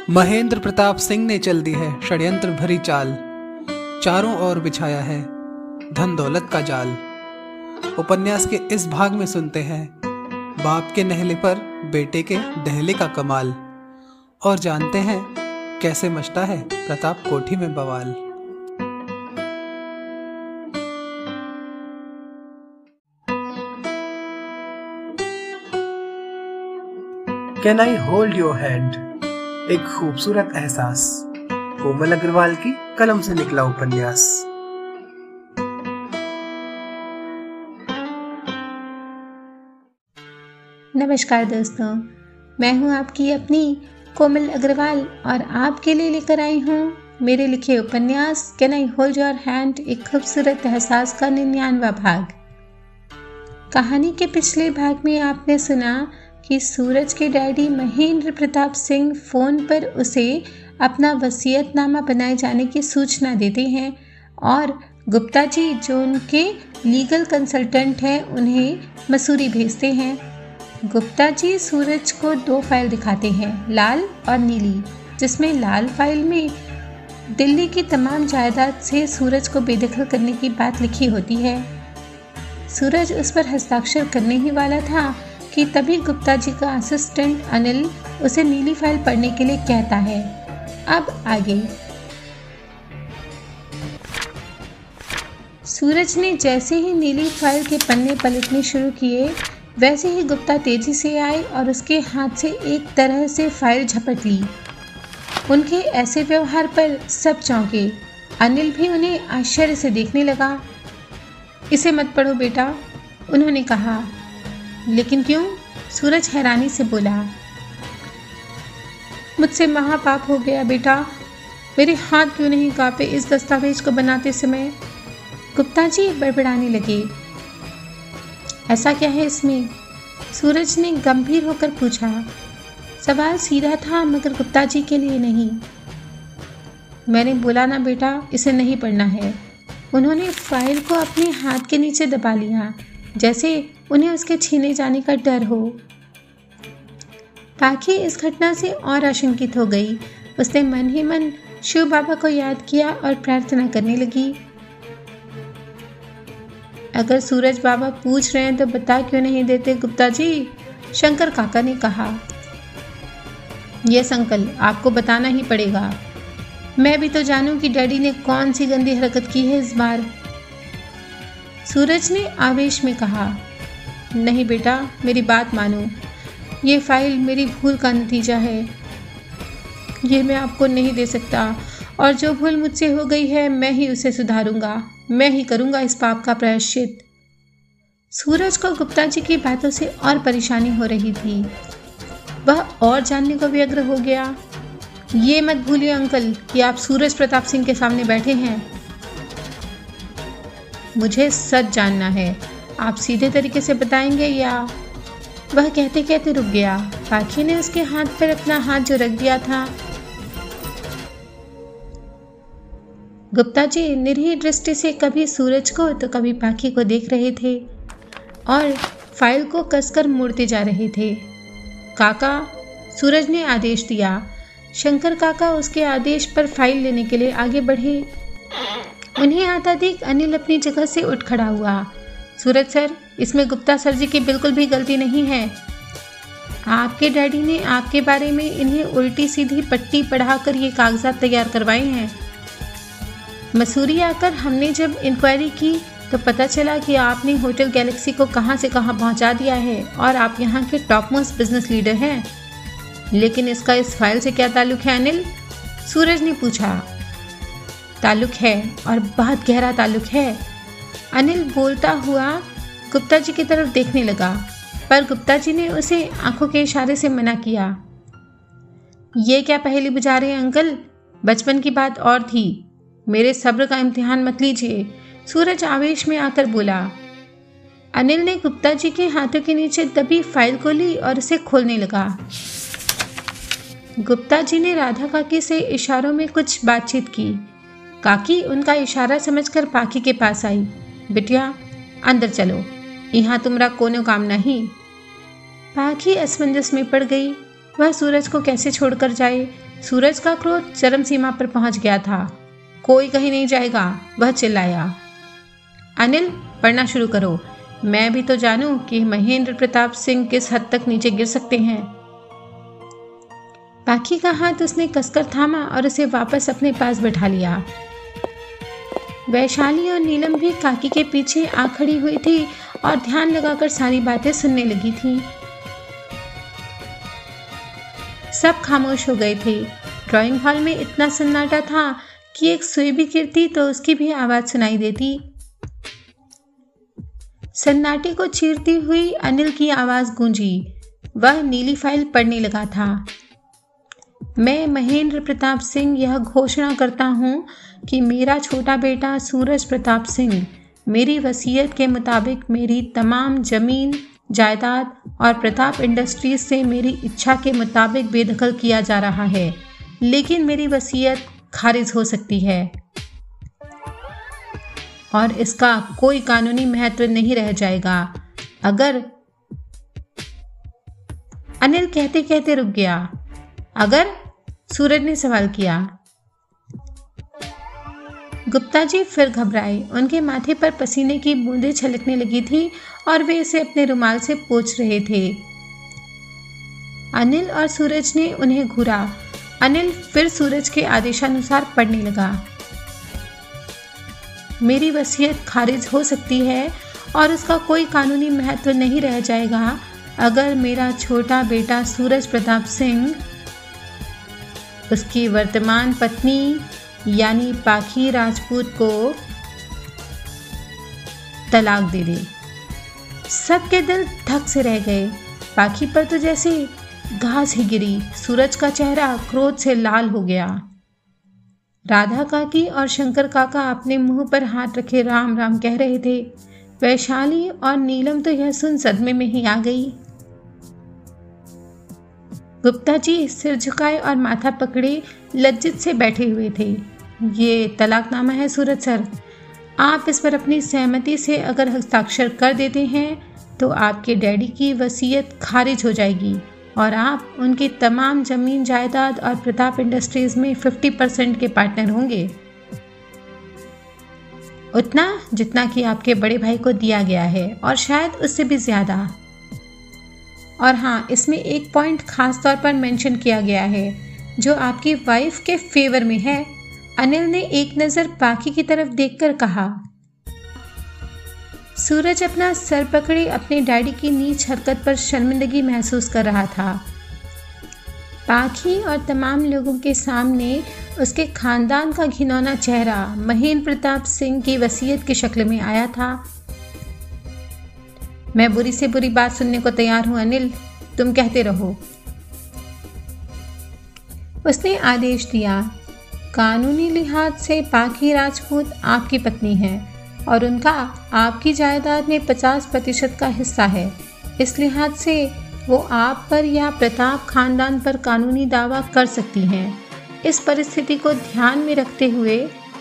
महेंद्र प्रताप सिंह ने चल दी है षड्यंत्र भरी चाल, चारों ओर बिछाया है धन दौलत का जाल। उपन्यास के इस भाग में सुनते हैं बाप के नहले पर बेटे के दहले का कमाल, और जानते हैं कैसे मचता है प्रताप कोठी में बवाल। Can I hold your hand, एक खूबसूरत एहसास। कोमल अग्रवाल की कलम से निकला उपन्यास। नमस्कार दोस्तों, मैं हूं आपकी अपनी कोमल अग्रवाल और आपके लिए लेकर आई हूं मेरे लिखे उपन्यास can I hold your hand, एक खूबसूरत एहसास का 99वां भाग। कहानी के पिछले भाग में आपने सुना कि सूरज के डैडी महेंद्र प्रताप सिंह फ़ोन पर उसे अपना वसीयतनामा बनाए जाने की सूचना देते हैं और गुप्ता जी जो उनके लीगल कंसल्टेंट हैं उन्हें मसूरी भेजते हैं। गुप्ता जी सूरज को 2 फाइल दिखाते हैं, लाल और नीली, जिसमें लाल फाइल में दिल्ली की तमाम जायदाद से सूरज को बेदखल करने की बात लिखी होती है। सूरज उस पर हस्ताक्षर करने ही वाला था कि तभी गुप्ता जी का असिस्टेंट अनिल उसे नीली फाइल पढ़ने के लिए कहता है। अब आगे। सूरज ने जैसे ही नीली फाइल के पन्ने पलटने शुरू किए, वैसे ही गुप्ता तेजी से आए और उसके हाथ से एक तरह से फाइल झपट ली। उनके ऐसे व्यवहार पर सब चौंके। अनिल भी उन्हें आश्चर्य से देखने लगा। इसे मत पढ़ो बेटा, उन्होंने कहा। लेकिन क्यों? सूरज हैरानी से बोला। मुझसे महापाप हो गया बेटा, मेरे हाथ क्यों नहीं कांपे इस दस्तावेज को बनाते समय? गुप्ता जी बड़बड़ाने लगे। ऐसा क्या है इसमें? सूरज ने गंभीर होकर पूछा। सवाल सीधा था मगर गुप्ता जी के लिए नहीं। मैंने बोला ना बेटा, इसे नहीं पढ़ना है। उन्होंने फाइल को अपने हाथ के नीचे दबा लिया, जैसे उन्हें उसके छीने जाने का डर हो। पाखी इस घटना से और आशंकित हो गई। उसने मन ही मन शिव बाबा को याद किया और प्रार्थना करने लगी। अगर सूरज बाबा पूछ रहे हैं तो बता क्यों नहीं देते गुप्ता जी? शंकर काका ने कहा। यस अंकल, आपको बताना ही पड़ेगा। मैं भी तो जानूं कि डैडी ने कौन सी गंदी हरकत की है इस बार। सूरज ने आवेश में कहा। नहीं बेटा, मेरी बात मानो, ये फाइल मेरी भूल का नतीजा है। ये मैं आपको नहीं दे सकता, और जो भूल मुझसे हो गई है मैं ही उसे सुधारूंगा, मैं ही करूंगा इस पाप का प्रायश्चित। सूरज को गुप्ता जी की बातों से और परेशानी हो रही थी। वह और जानने को व्यग्र हो गया। ये मत भूलिए अंकल कि आप सूरज प्रताप सिंह के सामने बैठे हैं। मुझे सच जानना है, आप सीधे तरीके से बताएंगे या? वह कहते कहते रुक गया। पाखी ने उसके हाथ पर अपना हाथ जो रख दिया था। गुप्ता जी निरीह दृष्टि से कभी सूरज को तो कभी पाखी को देख रहे थे और फाइल को कसकर मोड़ते जा रहे थे। काका, सूरज ने आदेश दिया। शंकर काका उसके आदेश पर फाइल लेने के लिए आगे बढ़े। उन्हें आता देख अनिल अपनी जगह से उठ खड़ा हुआ। सूरज सर, इसमें गुप्ता सर जी की बिल्कुल भी गलती नहीं है। आपके डैडी ने आपके बारे में इन्हें उल्टी सीधी पट्टी पढ़ाकर ये कागजात तैयार करवाए हैं। मसूरी आकर हमने जब इंक्वायरी की तो पता चला कि आपने होटल गैलेक्सी को कहां से कहां पहुंचा दिया है और आप यहां के टॉप मोस्ट बिजनेस लीडर हैं। लेकिन इसका इस फाइल से क्या ताल्लुक है अनिल? सूरज ने पूछा। ताल्लुक है, और बहुत गहरा ताल्लुक है। अनिल बोलता हुआ गुप्ता जी की तरफ देखने लगा, पर गुप्ता जी ने उसे आंखों के इशारे से मना किया। ये क्या पहेली बुझा रहे हैं अंकल? बचपन की बात और थी, मेरे सब्र का इम्तिहान मत लीजिए, सूरज आवेश में आकर बोला। अनिल ने गुप्ता जी के हाथों के नीचे दबी फाइल को ली और उसे खोलने लगा। गुप्ता जी ने राधा काकी से इशारों में कुछ बातचीत की। काकी उनका इशारा समझकर पाखी के पास आई। बिटिया, अंदर चलो, यहाँ तुम्हारा कोनो काम नहीं। पाखी असमंजस में पड़ गई। वह सूरज को कैसे छोड़कर जाए। सूरज का क्रोध चरम सीमा पर पहुंच गया था। कोई कहीं नहीं जाएगा, वह चिल्लाया। अनिल, पढ़ना शुरू करो। मैं भी तो जानूं कि महेंद्र प्रताप सिंह किस हद तक नीचे गिर सकते हैं। पाखी का हाथ उसने कसकर थामा और उसे वापस अपने पास बैठा लिया। वैशाली और नीलम भी काकी के पीछे आ खड़ी हुई थी और ध्यान लगाकर सारी बातें सुनने लगी थी। सब खामोश हो गए थे। ड्राइंग हॉल में इतना सन्नाटा था कि एक सुई भी गिरती तो उसकी भी आवाज सुनाई देती। सन्नाटे को चीरती हुई अनिल की आवाज गूंजी। वह नीली फाइल पढ़ने लगा था। मैं महेंद्र प्रताप सिंह यह घोषणा करता हूं कि मेरा छोटा बेटा सूरज प्रताप सिंह मेरी वसीयत के मुताबिक मेरी तमाम जमीन जायदाद और प्रताप इंडस्ट्रीज से मेरी इच्छा के मुताबिक बेदखल किया जा रहा है, लेकिन मेरी वसीयत खारिज हो सकती है और इसका कोई कानूनी महत्व नहीं रह जाएगा। अगर अनिल कहते कहते रुक गया। अगर, सूरज ने सवाल किया। गुप्ता जी फिर घबराए। उनके माथे पर पसीने की बूंदें छलकने लगी थी और वे इसे अपने रुमाल से पोंछ रहे थे। अनिल और सूरज ने उन्हें घूरा। अनिल फिर सूरज के आदेशानुसार पढ़ने लगा। मेरी वसीयत खारिज हो सकती है और उसका कोई कानूनी महत्व नहीं रह जाएगा अगर मेरा छोटा बेटा सूरज प्रताप सिंह उसकी वर्तमान पत्नी यानी पाखी राजपूत को तलाक दे दे। सबके दिल धक से रह गए। पाखी पर तो जैसे घास ही गिरी। सूरज का चेहरा क्रोध से लाल हो गया। राधा काकी और शंकर काका अपने मुंह पर हाथ रखे राम राम कह रहे थे। वैशाली और नीलम तो यह सुन सदमे में ही आ गई। गुप्ता जी सिर झुकाए और माथा पकड़े लज्जित से बैठे हुए थे। ये तलाकनामा है सूरज सर। आप इस पर अपनी सहमति से अगर हस्ताक्षर कर देते हैं तो आपके डैडी की वसीयत खारिज हो जाएगी और आप उनकी तमाम जमीन जायदाद और प्रताप इंडस्ट्रीज में 50% के पार्टनर होंगे। उतना जितना कि आपके बड़े भाई को दिया गया है और शायद उससे भी ज्यादा। और हाँ, इसमें एक पॉइंट खास तौर पर मेंशन किया गया है जो आपकी वाइफ के फेवर में है। अनिल ने एक नज़र पाखी की तरफ देखकर कहा। सूरज अपना सर पकड़े अपने डैडी की नीच हरकत पर शर्मिंदगी महसूस कर रहा था। पाखी और तमाम लोगों के सामने उसके खानदान का घिनौना चेहरा महेंद्र प्रताप सिंह की वसीयत की शक्ल में आया था। मैं बुरी से बुरी बात सुनने को तैयार हूं अनिल, तुम कहते रहो। उसने आदेश दिया। कानूनी लिहाज से पाखी राजपूत आपकी पत्नी है और उनका आपकी जायदाद में 50% का हिस्सा है। इस लिहाज से वो आप पर या प्रताप खानदान पर कानूनी दावा कर सकती हैं। इस परिस्थिति को ध्यान में रखते हुए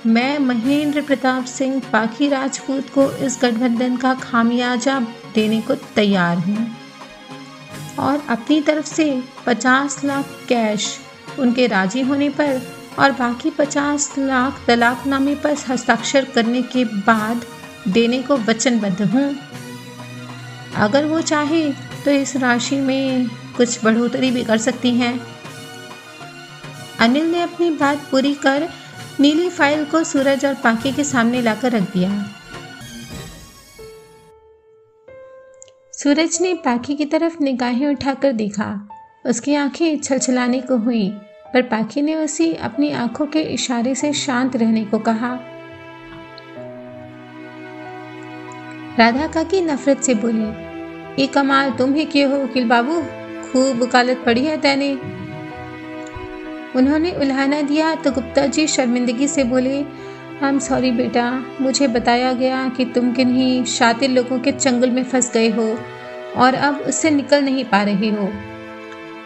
मैं महेंद्र प्रताप सिंह पाखी राजपूत को इस गठबंधन का खामियाजा देने को तैयार हूँ और अपनी तरफ से 50 लाख कैश उनके राजी होने पर और बाकी 50 लाख तलाकनामे पर हस्ताक्षर करने के बाद देने को वचनबद्ध हूँ। अगर वो चाहे तो इस राशि में कुछ बढ़ोतरी भी कर सकती हैं। अनिल ने अपनी बात पूरी कर नीली फाइल को सूरज और पाखी के सामने लाकर रख दिया। सूरज ने पाखी की तरफ निगाहें उठाकर देखा। उसकी आंखें छलछलाने को हुई, पर पाखी ने उसे अपनी आंखों के इशारे से शांत रहने को कहा। राधा काकी नफरत से बोली, ये कमाल तुम ही किए हो वकील बाबू, खूब वकालत पड़ी है तैने। उन्होंने उल्हाना दिया तो गुप्ता जी शर्मिंदगी से बोले, आई एम सॉरी बेटा, मुझे बताया गया कि तुम किन्हीं शातिर लोगों के चंगुल में फंस गए हो और अब उससे निकल नहीं पा रहे हो,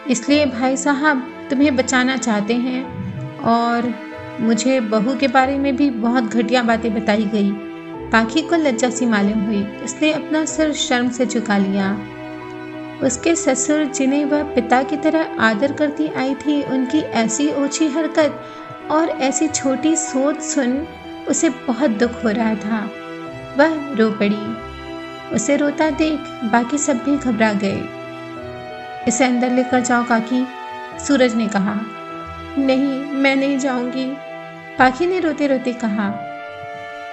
इसलिए भाई साहब तुम्हें बचाना चाहते हैं। और मुझे बहू के बारे में भी बहुत घटिया बातें बताई गई। पाखी को लज्जा सी मालूम हुई। उसने अपना सिर शर्म से झुका लिया। उसके ससुर जिन्हें वह पिता की तरह आदर करती आई थी, उनकी ऐसी ओछी हरकत और ऐसी छोटी सोच सुन उसे बहुत दुख हो रहा था। वह रो पड़ी। उसे रोता देख बाकी सब भी घबरा गए। इसे अंदर लेकर जाओ काकी, सूरज ने कहा। नहीं, मैं नहीं जाऊंगी, पाखी ने रोते रोते कहा।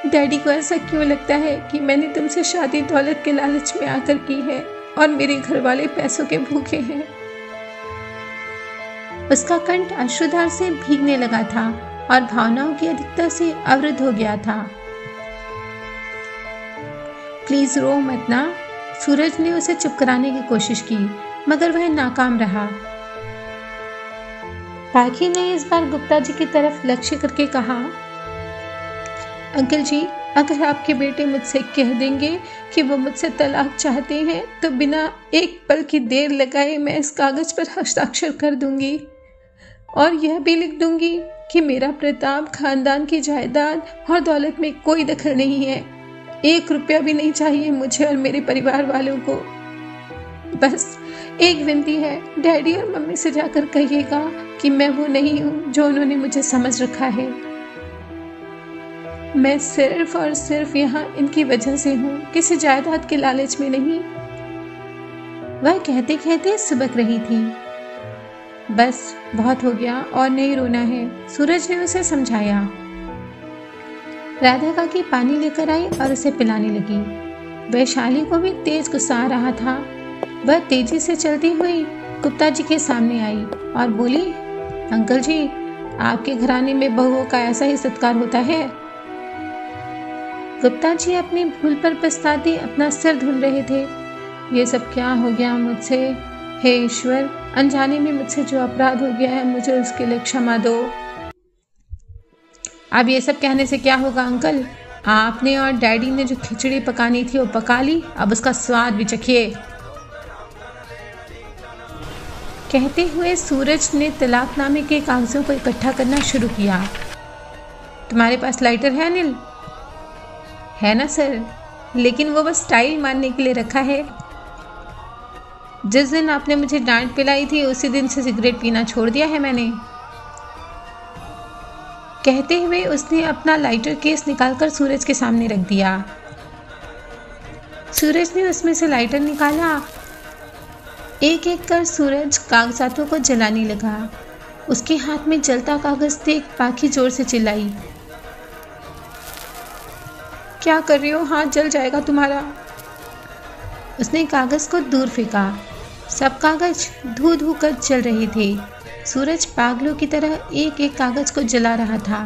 डैडी को ऐसा क्यों लगता है कि मैंने तुमसे शादी दौलत के लालच में आकर की है और मेरे घर वाले पैसों के भूखे हैं। उसका कंठ अश्रुधार से भीगने लगा था और भावनाओं की अधिकता से अवरुद्ध हो गया था। प्लीज रो मत ना, सूरज ने उसे चुप कराने की कोशिश की, मगर वह नाकाम रहा। पाखी ने इस बार गुप्ता जी की तरफ लक्ष्य करके कहा, अंकल जी, अगर आपके बेटे मुझसे कह देंगे कि वो मुझसे तलाक चाहते हैं तो बिना एक पल की देर लगाए मैं इस कागज पर हस्ताक्षर कर दूंगी और यह भी लिख दूंगी कि मेरा प्रताप खानदान की जायदाद और दौलत में कोई दखल नहीं है। 1 रुपया भी नहीं चाहिए मुझे और मेरे परिवार वालों को। बस एक विनती है, डैडी और मम्मी से जाकर कहिएगा कि मैं वो नहीं हूँ जो उन्होंने मुझे समझ रखा है। मैं सिर्फ और सिर्फ यहाँ इनकी वजह से हूँ, किसी जायदाद के लालच में नहीं। वह कहते कहते सुबक रही थी। बस बहुत हो गया और नहीं रोना है, सूरज ने उसे समझाया। राधा काकी पानी लेकर आई और उसे पिलाने लगी। वैशाली को भी तेज गुस्सा आ रहा था। वह तेजी से चलती हुई गुप्ता जी के सामने आई और बोली, अंकल जी, आपके घराने में बहुओं का ऐसा ही सत्कार होता है। गुप्ता जी अपनी भूल पर पछताते अपना सिर धुन रहे थे। ये सब क्या हो गया मुझसे? हे ईश्वर, अनजाने में मुझसे जो अपराध हो गया है मुझे उसके लिए क्षमा दो। अब ये सब कहने से क्या होगा अंकल? आपने और डैडी ने जो खिचड़ी पकानी थी वो पका ली, अब उसका स्वाद भी चखिए। कहते हुए सूरज ने तलाकनामे के कागजों को इकट्ठा करना शुरू किया। तुम्हारे पास लाइटर है अनिल? है ना सर, लेकिन वो बस स्टाइल मारने के लिए रखा है। जिस दिन आपने मुझे डांट पिलाई थी उसी दिन से सिगरेट पीना छोड़ दिया है मैंने। कहते हुए उसने अपना लाइटर केस निकालकर सूरज के सामने रख दिया। सूरज ने उसमें से लाइटर निकाला। एक एक कर सूरज कागजातों को जलाने लगा। उसके हाथ में जलता कागज देख पाखी जोर से चिल्लाई, क्या कर रही हो? हाथ जल जाएगा तुम्हारा। उसने कागज को दूर फेंका। सब कागज धू धू कर जल रहे थे। सूरज पागलों की तरह एक एक कागज को जला रहा था।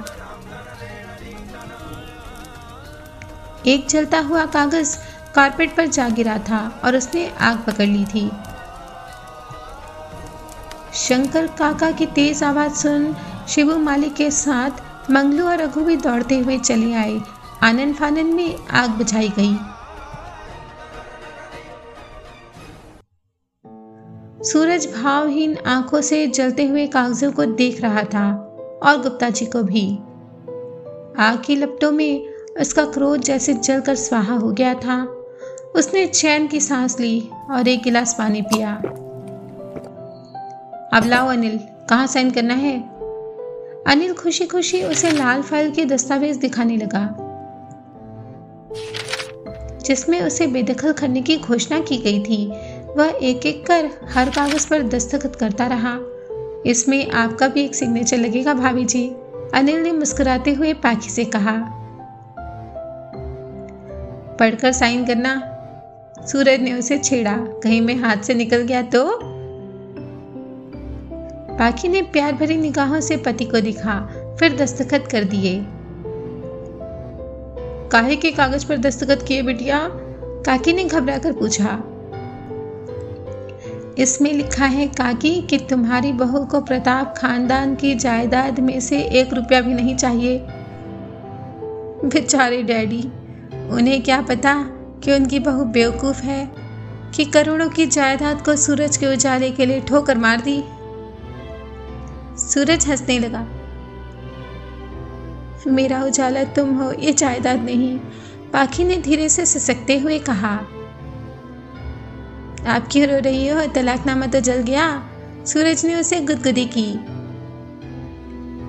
एक जलता हुआ कागज कारपेट पर जा गिरा था और उसने आग पकड़ ली थी। शंकर काका की तेज आवाज सुन शिबू मालिक के साथ मंगलू और रघु भी दौड़ते हुए चले आए। आनन फानन में आग बुझाई गई। सूरज भावहीन आंखों से जलते हुए कागजों को देख रहा था और गुप्ता जी को भी। आग की लपटों में उसका क्रोध जैसे जलकर स्वाहा हो गया था। उसने चैन की सांस ली और एक गिलास पानी पिया। अब लाओ अनिल, कहाँ साइन करना है? अनिल खुशी खुशी उसे लाल फाइल के दस्तावेज दिखाने लगा जिसमें उसे बेदखल करने की घोषणा की गई थी। वह एक एक कर हर कागज पर दस्तखत करता रहा। इसमें आपका भी एक सिग्नेचर लगेगा भाभी जी, अनिल ने मुस्कुराते हुए पाखी से कहा। पढ़कर साइन करना, सूरज ने उसे छेड़ा। कहीं में हाथ से निकल गया तो? पाखी ने प्यार भरी निगाहों से पति को दिखा, फिर दस्तखत कर दिए। काहे के कागज पर दस्तखत किए बिटिया? काकी ने घबराकर पूछा। इसमें लिखा है काकी कि तुम्हारी बहू को प्रताप खानदान की जायदाद में से 1 रुपया भी नहीं चाहिए। बेचारे डैडी, उन्हें क्या पता कि उनकी बहू बेवकूफ है कि करोड़ों की जायदाद को सूरज के उजाले के लिए ठोकर मार दी। सूरज हंसने लगा। मेरा उजाला तुम हो, ये जायदाद नहीं, पाखी ने धीरे से सिसकते हुए कहा। आप क्यों रो रही हो? तलाकनामा तो जल गया। सूरज ने उसे गुदगुदी की।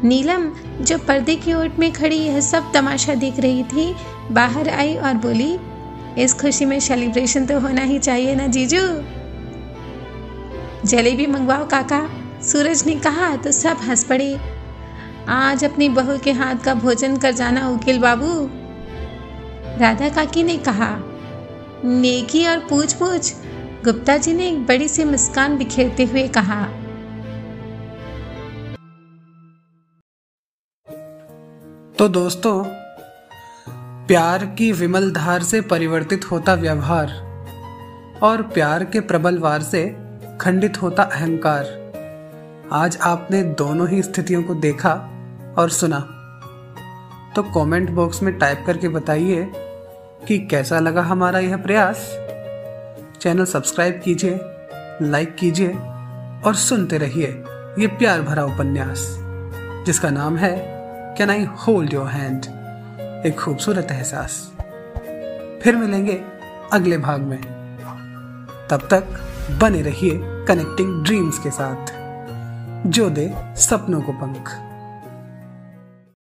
नीलम, जो पर्दे की ओट में खड़ी यह सब तमाशा देख रही थी, बाहर आई और बोली, इस खुशी में सेलिब्रेशन तो होना ही चाहिए ना जीजू। जलेबी मंगवाओ काका, सूरज ने कहा तो सब हंस पड़े। आज अपनी बहू के हाथ का भोजन कर जाना उकील बाबू, राधा काकी ने कहा। नेकी और पूछ पूछ, गुप्ता जी ने एक बड़ी सी मुस्कान बिखेरते हुए कहा। तो दोस्तों, प्यार की विमल धार से परिवर्तित होता व्यवहार और प्यार के प्रबल वार से खंडित होता अहंकार। आज आपने दोनों ही स्थितियों को देखा और सुना। तो कमेंट बॉक्स में टाइप करके बताइए कि कैसा लगा हमारा यह प्रयास। चैनल सब्सक्राइब कीजिए, लाइक कीजिए और सुनते रहिए ये प्यार भरा उपन्यास जिसका नाम है can I hold your hand, एक खूबसूरत एहसास। फिर मिलेंगे अगले भाग में। तब तक बने रहिए कनेक्टिंग ड्रीम्स के साथ, जो दे सपनों को पंख।